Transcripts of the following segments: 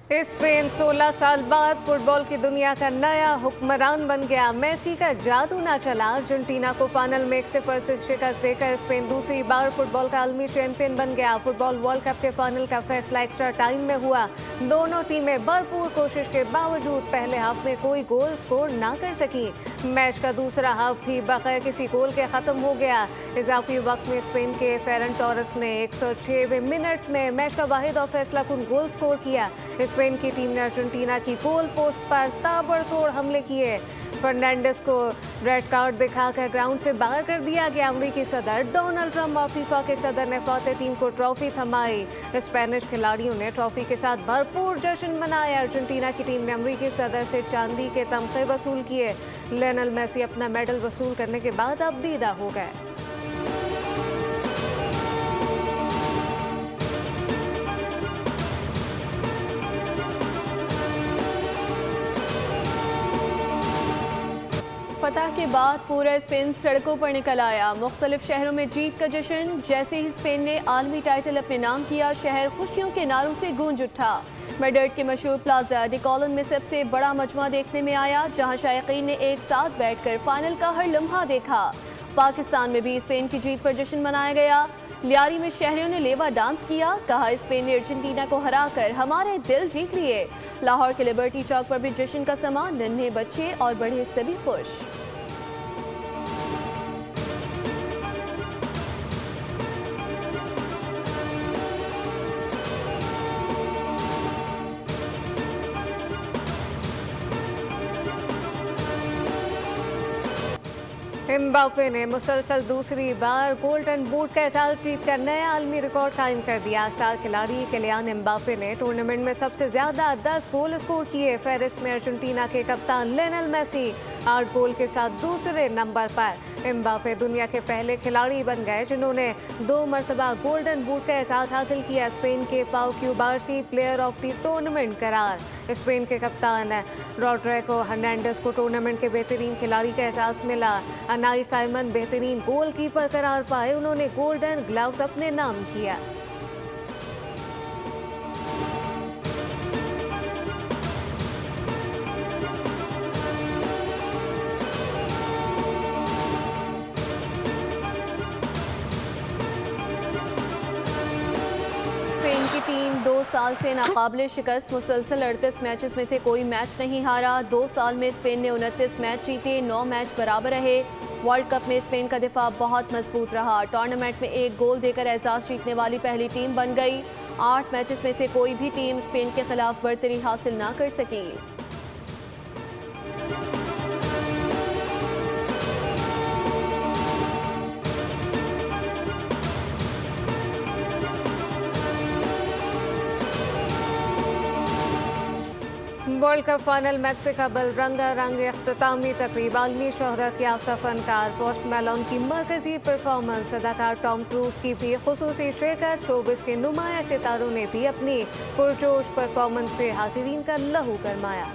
Spain 16 साल बाद football की दुनिया का नया हुक्मरान बन गया। मेसी का जादू ना चला। अर्जेंटीना को फाइनल में 1-0 से शिकस्त देकर स्पेन दूसरी बार फुटबॉल का आलमी चैंपियन बन गया। फुटबॉल वर्ल्ड कप के फाइनल का फैसला एक्स्ट्रा टाइम में हुआ। दोनों टीमें भरपूर कोशिश के बावजूद पहले हाफ में कोई गोल स्कोर ना कर सकी। मैच का दूसरा हाफ भी बगैर किसी गोल के खत्म हो गया। इजाफी वक्त में स्पेन के फेरन टोरेस ने 106वें मिनट में मैच का वाहिद और फैसलाकुन गोल स्कोर किया। स्पेन की टीम ने अर्जेंटीना की गोल पोस्ट पर ताबड़तोड़ हमले किए। फर्नांडिस को रेड कार्ड दिखाकर ग्राउंड से बाहर कर दिया गया। अमेरिकी सदर डोनाल्ड ट्रंप और फीफा के सदर ने फतेह टीम को ट्रॉफी थमाई। स्पेनिश खिलाड़ियों ने ट्रॉफी के साथ भरपूर जश्न मनाया। अर्जेंटीना की टीम ने अमेरिकी सदर से चांदी के तमगे वसूल किए। लियोनेल मेसी अपना मेडल वसूल करने के बाद अब दीदा हो गए। फतह के बाद पूरा स्पेन सड़कों पर निकल आया। मुख्तलिफ शहरों में जीत का जश्न। जैसे ही स्पेन ने आलमी टाइटल अपने नाम किया, शहर खुशियों के नारों से गूंज उठा। मैड्रिड के मशहूर प्लाजा डी कॉलन में सबसे बड़ा मजमा देखने में आया, जहां शायकीन ने एक साथ बैठकर फाइनल का हर लम्हा देखा। पाकिस्तान में भी स्पेन की जीत पर जश्न मनाया गया। लियारी में शहरियों ने लेवा डांस किया। कहा, स्पेन ने अर्जेंटीना को हराकर हमारे दिल जीत लिए। लाहौर के लिबर्टी चौक पर भी जश्न का समा। नन्हे बच्चे और बड़े सभी खुश। एम्बापे ने मुसलसल दूसरी बार गोल्डन बूट का एहसास जीतकर नया आलमी रिकॉर्ड कायम कर दिया। स्टार खिलाड़ी किलियन एम्बापे ने टूर्नामेंट में सबसे ज्यादा 10 गोल स्कोर किए। फेरिस में अर्जेंटीना के कप्तान लियोनेल मेसी 8 गोल के साथ दूसरे नंबर पर। एम्बापे दुनिया के पहले खिलाड़ी बन गए जिन्होंने 2 मरतबा गोल्डन बूट का एहसास हासिल किया। स्पेन के पाउ क्यूबार्सी प्लेयर ऑफ द टूर्नामेंट करार। स्पेन के कप्तान रॉड्रिगो हर्नांडेज को टूर्नामेंट के बेहतरीन खिलाड़ी का एहसास मिला। अनाई साइमन बेहतरीन गोलकीपर करार पाए। उन्होंने गोल्डन ग्लव्स अपने नाम किया। स्पेन की टीम 2 साल से नाकाबिले शिकस्त। मुसलसल 38 मैचेस में से कोई मैच नहीं हारा। 2 साल में स्पेन ने 29 मैच जीते, 9 मैच बराबर रहे। वर्ल्ड कप में स्पेन का दिफा बहुत मजबूत रहा। टूर्नामेंट में 1 गोल देकर एजाज जीतने वाली पहली टीम बन गई। 8 मैचेस में से कोई भी टीम स्पेन के खिलाफ बढ़तरी हासिल ना कर सकी। वर्ल्ड कप फाइनल मैच से कबल रंगारंग इख्तितामी तकरीब। आलमी शोहरत याफ्ता फनकार पोस्ट मेलोन की मरकजी परफॉर्मेंस। अदाकार टॉम क्रूज की भी खुसूसी शिरकत। शोबिस के नुमाया सितारों ने भी अपनी पुरजोश परफॉर्मेंस से हाज़रीन का लहू गरमाया।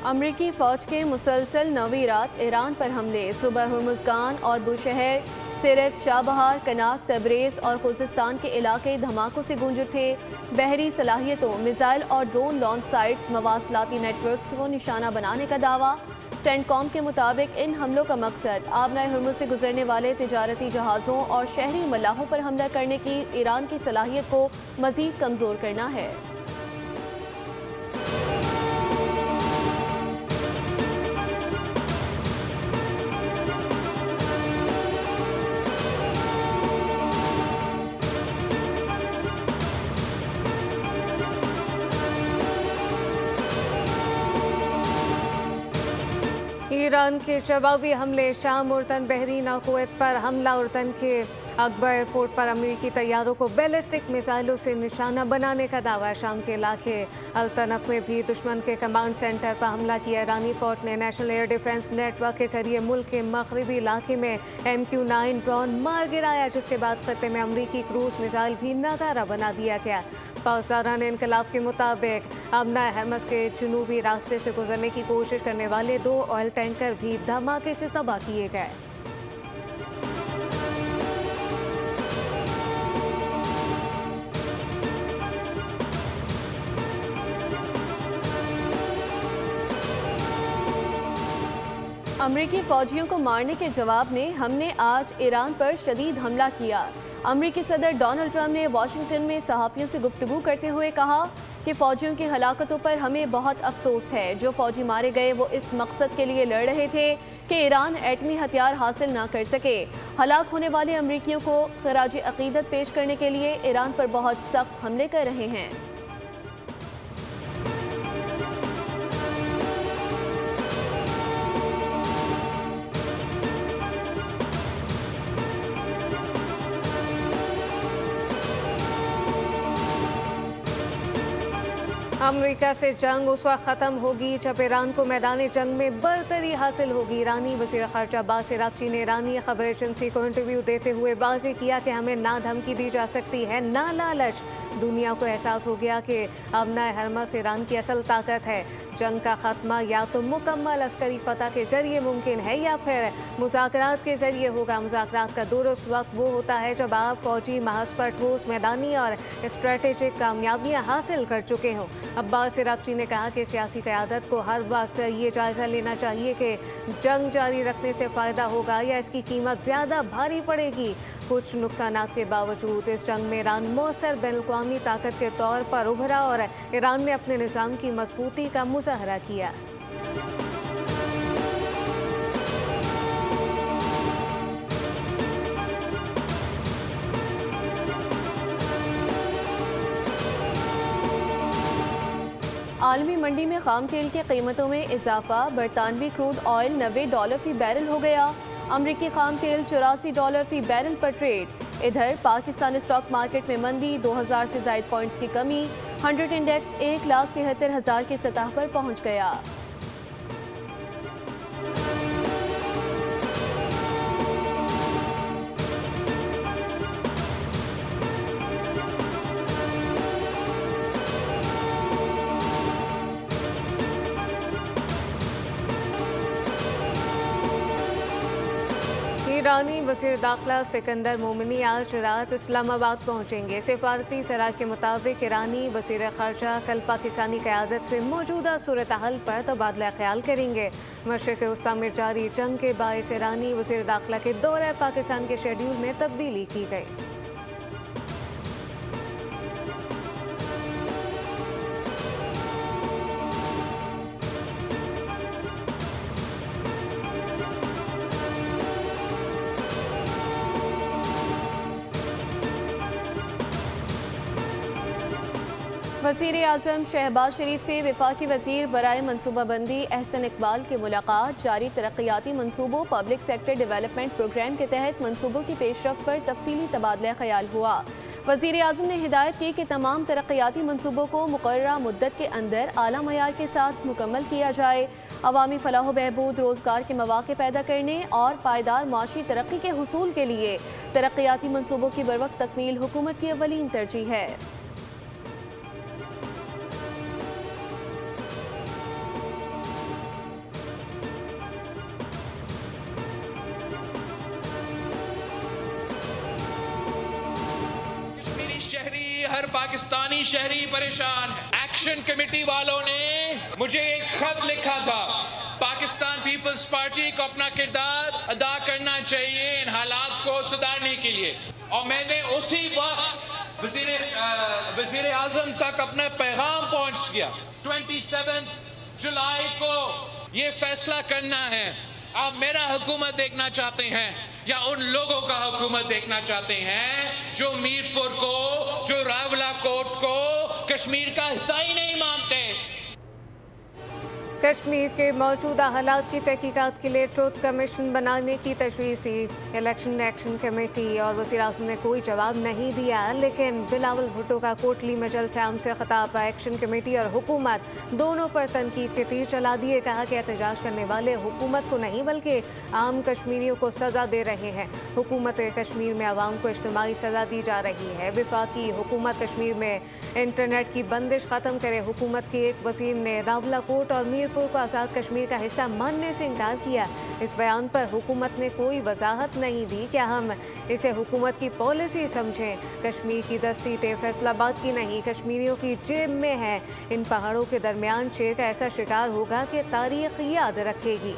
अमरीकी फ़ौज के मुसलसल 9वीं रात ईरान पर हमले। सुबह हुर्मुज़गान और बुशहर, सिरत, चाबहार, कनाक, तबरेज़ और खुजिस्तान के इलाके धमाकों से गूंज उठे। बहरी सलाहियतों, मिसाइल और ड्रोन लॉन्च साइट्स, मवासलाती नेटवर्क को निशाना बनाने का दावा। सेंटकॉम के मुताबिक इन हमलों का मकसद आबनाए हुर्मुज़ से गुजरने वाले तिजारती जहाज़ों और शहरी मलाहों पर हमला करने की ईरान की सलाहियत को मज़ीद कमज़ोर करना है। ईरान के जवाबी हमले। शाम, उर्दन, बहरीन और कुवैत पर हमला। उर्दन के अकबर एयरपोर्ट पर अमेरिकी तैयारों को बैलिस्टिक मिसाइलों से निशाना बनाने का दावा। शाम के इलाके अल्तनफ में भी दुश्मन के कमांड सेंटर पर हमला किया। ईरानी फौज ने नेशनल एयर डिफेंस नेटवर्क के जरिए मुल्क के मगरबी इलाके में MQ-9 ड्रोन मार गिराया, जिसके बाद खत्ते में अमेरिकी क्रूज मिसाइल भी नाकारा बना दिया गया। पाकिस्तान इनकलाब के मुताबिक अमना हरमस के जनूबी रास्ते से गुजरने की कोशिश करने वाले 2 ऑयल टैंकर भी धमाके से तबाह किए गए। अमरीकी फौजियों को मारने के जवाब में हमने आज ईरान पर शदीद हमला किया। अमरीकी सदर डोनाल्ड ट्रंप ने वाशिंगटन में सहाफ़ियों से गुफ्तगू करते हुए कहा कि फौजियों की हलाकतों पर हमें बहुत अफसोस है। जो फौजी मारे गए वो इस मकसद के लिए लड़ रहे थे कि ईरान एटमी हथियार हासिल ना कर सके। हलाक होने वाले अमरीकियों को खराज अकीदत पेश करने के लिए ईरान पर बहुत सख्त हमले कर रहे हैं। अमेरिका से जंग उस वक्त ख़त्म होगी जब ईरान को मैदानी जंग में बरतरी हासिल होगी। ईरानी वज़ीर ख़ारजा अब्बास अराग़ची ने ईरानी खबर एजेंसी को इंटरव्यू देते हुए वाज़ेह किया कि हमें ना धमकी दी जा सकती है ना लालच। दुनिया को एहसास हो गया कि अमना हरमस ईरान की असल ताकत है। जंग का खात्मा या तो मुकम्मल अस्करी फतह के जरिए मुमकिन है या फिर मुज़ाकरात के जरिए होगा। मुज़ाकरात का दुरुस्त वक्त वो होता है जब आप फौजी महज पर ठोस मैदानी और स्ट्रेटेजिक कामयाबियाँ हासिल कर चुके हों। अब्बास अराग़ची ने कहा कि सियासी क़यादत को हर वक्त ये जायज़ा लेना चाहिए कि जंग जारी रखने से फ़ायदा होगा या इसकी कीमत ज़्यादा भारी पड़ेगी। कुछ नुकसानात के बावजूद इस जंग में ईरान मौसर बैनुल-अक़वामी ताकत के तौर पर उभरा और ईरान ने अपने निज़ाम की मजबूती का मुज़ाहरा किया। आलमी मंडी में खाम तेल की कीमतों में इजाफा। बरतानवी क्रूड ऑयल $90 फी बैरल हो गया। अमरीकी खाम तेल $84 फी बैरल पर ट्रेड। इधर पाकिस्तान स्टॉक मार्केट में मंदी, 2000 से ज़ायद पॉइंट्स की कमी। 100 इंडेक्स 1,73,000 की सतह पर पहुंच गया। ईरानी वज़ीर दाखिला सिकंदर मोमिनी आज रात इस्लामाबाद पहुंचेंगे। सिफारती सराह के मुताबिक ईरानी वज़ीर ख़ारजा कल पाकिस्तानी क़यादत से मौजूदा सूरत हाल पर तबादला ख्याल करेंगे। मशरिक़ वस्ता में जारी जंग के बायस ईरानी वज़ीर दाखिला के दौरे पाकिस्तान के शेड्यूल में तब्दीली की गई। वज़ीर आज़म शहबाज शरीफ से वफाकी वज़ीर बराए मनसूबाबंदी एहसन इकबाल की मुलाकात। जारी तरक्याती मनसूबों पब्लिक सेक्टर डेवलपमेंट प्रोग्राम के तहत मनसूबों की पेशरफ पर तफसीली तबादला ख्याल हुआ। वज़ीर आज़म ने हिदायत की कि तमाम तरक्याती मनसूबों को मुकर्ररा मुद्दत के अंदर आला मयार के साथ मुकम्मल किया जाए। अवामी फलाह बहबूद, रोज़गार के मौक़े पैदा करने और पायदार माशी तरक्की के हुसूल के लिए तरक्याती मनसूबों की बरवक्त तकमील हुकूमत की अव्वलीन तरजीह है। शहरी, हर पाकिस्तानी शहरी परेशान है। एक्शन कमेटी वालों ने मुझे एक खत लिखा था, पाकिस्तान पीपल्स पार्टी को अपना किरदार अदा करना चाहिए इन हालात को सुधारने के लिए, और मैंने उसी वक्त वज़ीर आज़म तक अपना पैगाम पहुंच गया। 27 जुलाई को ये फैसला करना है, आप मेरा हुकूमत देखना चाहते हैं या उन लोगों का हुकूमत देखना चाहते हैं जो मीरपुर को, जो रावला, 12 कोट को कश्मीर का हिस्सा ही नहीं मानते। कश्मीर के मौजूदा हालात की तहकीकात के लिए ट्रुथ कमीशन बनाने की तजवीज़ दी। इलेक्शन एक्शन कमेटी और वज़ीर-ए-आज़म ने कोई जवाब नहीं दिया, लेकिन बिलावल भुट्टो का कोटली में जलसे-आम से खिताब। एक्शन कमेटी और हुकूमत दोनों पर तनकीद के तीर चला दिए। कहा कि एहतजाज करने वाले हुकूमत को नहीं बल्कि आम कश्मीरियों को सज़ा दे रहे हैं। हुकूमत कश्मीर में आवाम को इज्तिमाई सज़ा दी जा रही है। वफाकी हुकूमत कश्मीर में इंटरनेट की बंदिश ख़त्म करे। हुकूमत के एक वज़ीर ने रावलाकोट और मीरपुर को आज़ाद कश्मीर का हिस्सा मानने से इनकार किया। इस बयान पर हुकूमत ने कोई वजाहत नहीं दी। क्या हम इसे हुकूमत की पॉलिसी समझें? कश्मीर की 10 सीटें फैसलाबाद की नहीं, कश्मीरियों की जेब में है। इन पहाड़ों के दरमियान शेर का ऐसा शिकार होगा कि तारीख याद रखेगी।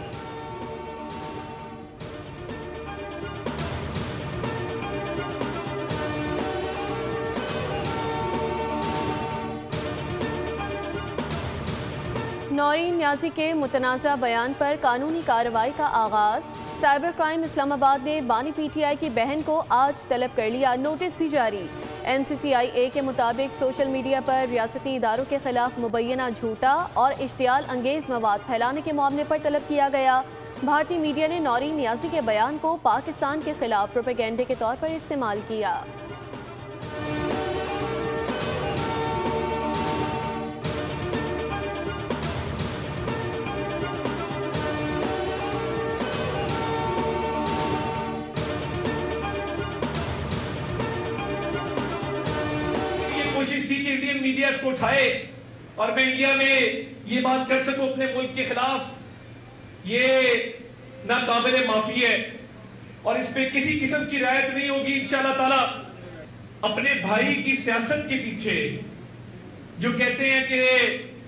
नौरीन न्याजी के मुतनाज़ा बयान पर कानूनी कार्रवाई का आगाज़। साइबर क्राइम इस्लामाबाद ने बानी PTI की बहन को आज तलब कर लिया। नोटिस भी जारी। NCCIA के मुताबिक सोशल मीडिया पर रियासती इदारों के खिलाफ मुबैना झूठा और इश्तियाल अंगेज मवाद फैलाने के मामले पर तलब किया गया। भारतीय मीडिया ने नौरीन न्याजी के बयान को पाकिस्तान के खिलाफ प्रोपेगेंडे के तौर पर इस्तेमाल किया। कोशिश की कि इंडियन मीडिया इसको उठाए और मैं इंडिया में ये बात कर सकूं अपने मुल्क के खिलाफ, ये नाकाबिले माफी है और इस पे किसी किस्म की रियायत नहीं होगी इंशाअल्लाह ताला। अपने भाई की सियासत के पीछे जो कहते हैं कि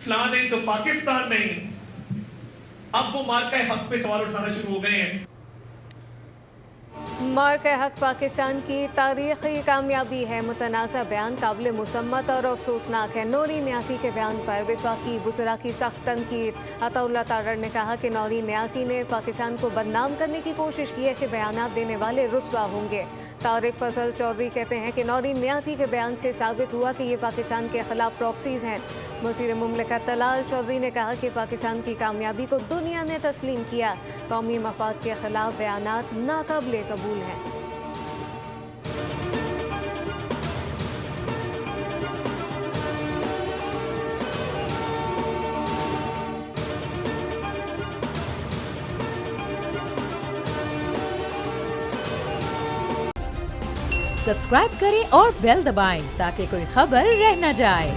फलां नहीं तो पाकिस्तान नहीं, अब वो मार्का हक पे सवाल उठाना शुरू हो गए हैं। मार्का हक पाकिस्तान की तारीखी कामयाबी है। मुतनाज़ा बयान काबिल मुसम्मत और अफसोसनाक है। नौरीन न्यासी के बयान पर वफाकी वज़रा की सख्त तनकीद। अताउल्लाह तारड़ ने कहा कि नौरीन न्यासी ने पाकिस्तान को बदनाम करने की कोशिश की। ऐसे बयान देने वाले रुस्वा होंगे। तारिक फजल चौधरी कहते हैं कि नौरीन न्यासी के बयान से साबित हुआ कि ये पाकिस्तान के खिलाफ प्रॉक्सीज़ हैं। वज़ीर मुमलिकत तलाल चौधरी ने कहा कि पाकिस्तान की कामयाबी को दुनिया ने तस्लीम किया। कौमी मफाद के खिलाफ बयानात नाकाबिले कबूल हैं। सब्सक्राइब करें और बेल दबाएं ताकि कोई खबर रह न जाए।